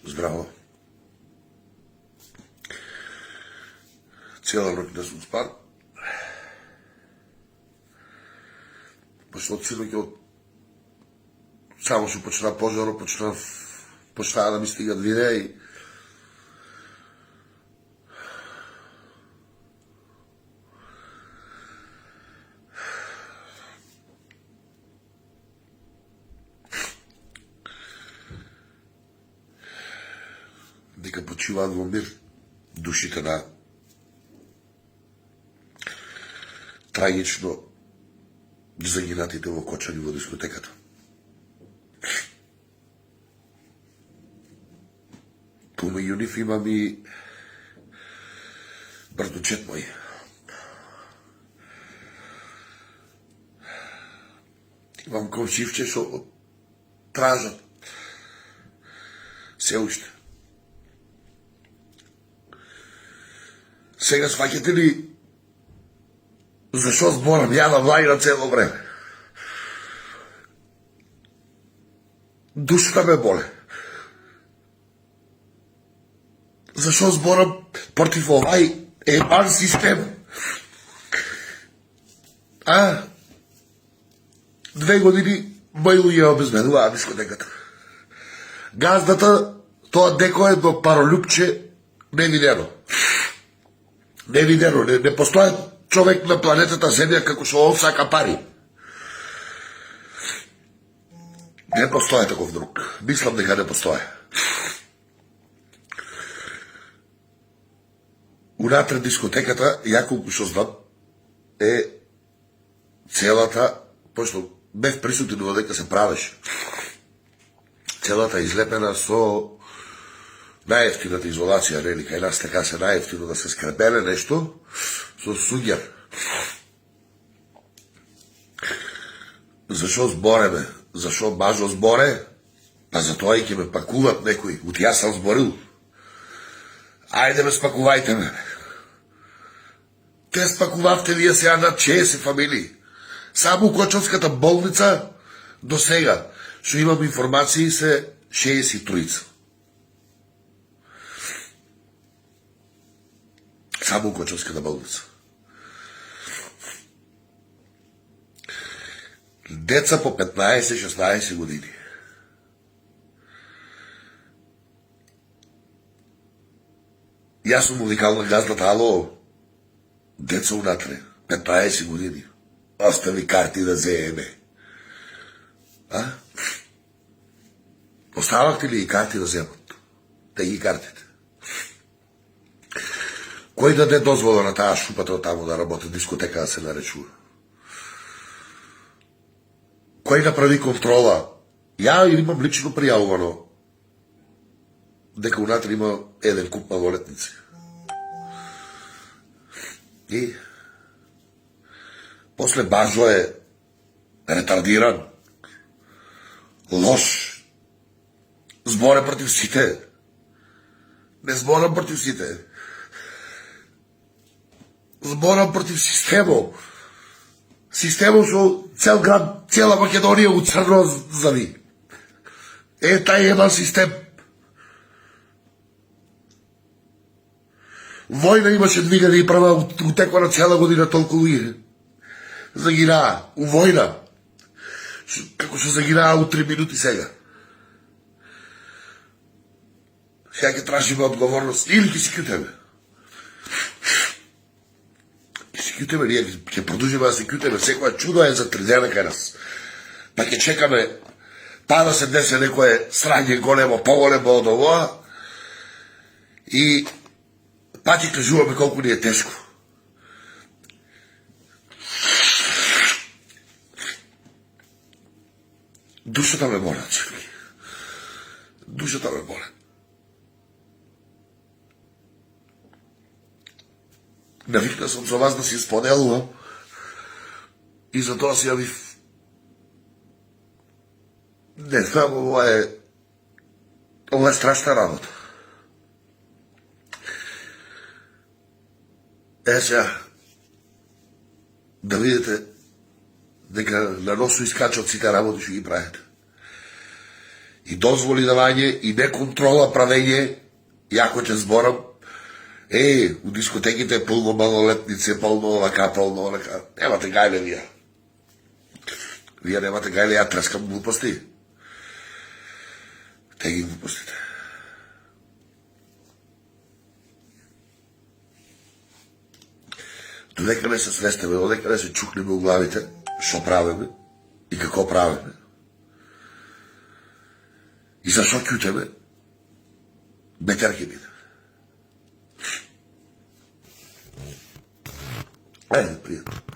Здраво. Цела ноќ не сум спан. Пошто од синоќ само што почна пожарот, почнаа да ми стигат видеа и дека почиваат во мир душите на трагично загинатите во Кочани во дискотеката. Помеѓу нив имам и братучет мој. Имам комшивче што тражат се уште. Сега сваќате ли зашо зборам ја на Влајна цело време? Душата ме боле. Зашо зборам против овај ебан систем? 2 години мој луѓе обезбедуваа дискотеката. Газдата, тоа деко е до паролюбче невидено. Невидено, не постоја човек на планетата Земја како што он сака пари. Не постоја таков друг. Мислам дека не постоја. Унатре дискотеката, ја колку што знам, е целата, пошто бев присутен додека се правеше. Целата излепена со најефтината изолација, нели, кај нас така се најефтино да се скребеле нешто со суѓер. Зашо збореме? Зашо бажо зборе? Па за тоа и ќе ме пакуват некои. Ути јас сам зборил. Ајде ме спакувајте ме. Те спакувавте вие сега над 60 фамилии. Само Кочанската болница до сега, што имам информации, се 63. Само Кочанската болница. Деца по 15-16 години. Јас сум музикална газдата, ало, деца унатре, 15 години. Остави карти да земе. Оставахте ли и карти да земат? Да ги картите. Кој даде дозвола на таа шупата таму да работи, дискотека да се наречува? Кој направи контрола? Ја имам лично пријавувано дека унатре има еден куп малолетници. И после Бажо е ретардиран, лош, зборе против сите. Не зборам против сите. Зборам против системот. Системот со цел град, цела Македонија у црно зави. Тај ебан систем. Војна имаше 2001 утекла на цела година толку луѓе. Загинаа у војна. Како што загинаа у 3 минути сега. Сега ќе тражиме одговорност или ќе си кјутеме. Ќе си кјутеме, ние ќе продолжиме да се кјутеме. Секоја чудо е за 3 дена кај нас. Па ќе чекаме па да се десе некое срање големо, поголемо од овоа и па ќе кажуваме колку ни е тешко. Душата ме боле, човек. Душата ме боле. Навикна сум со вас да си споделувам и за тоа си јавив. Не знам, ова е страшна работа. Сега, да видите дека на носу искачат сите работи што ги правите. и дозволи давање, и неконтрола правење, јако ќе зборам, у дискотеките е полно малолетници, полно овака, полно онака. Немате гајле вие. Вие немате гајле, ја трескам глупости. Те ги глупостите. Додека не се свестеме, додека не се чукнеме у главите, што правиме и како правиме, и за што ќутеме, бетер ќе биде. Ајде, пријатно.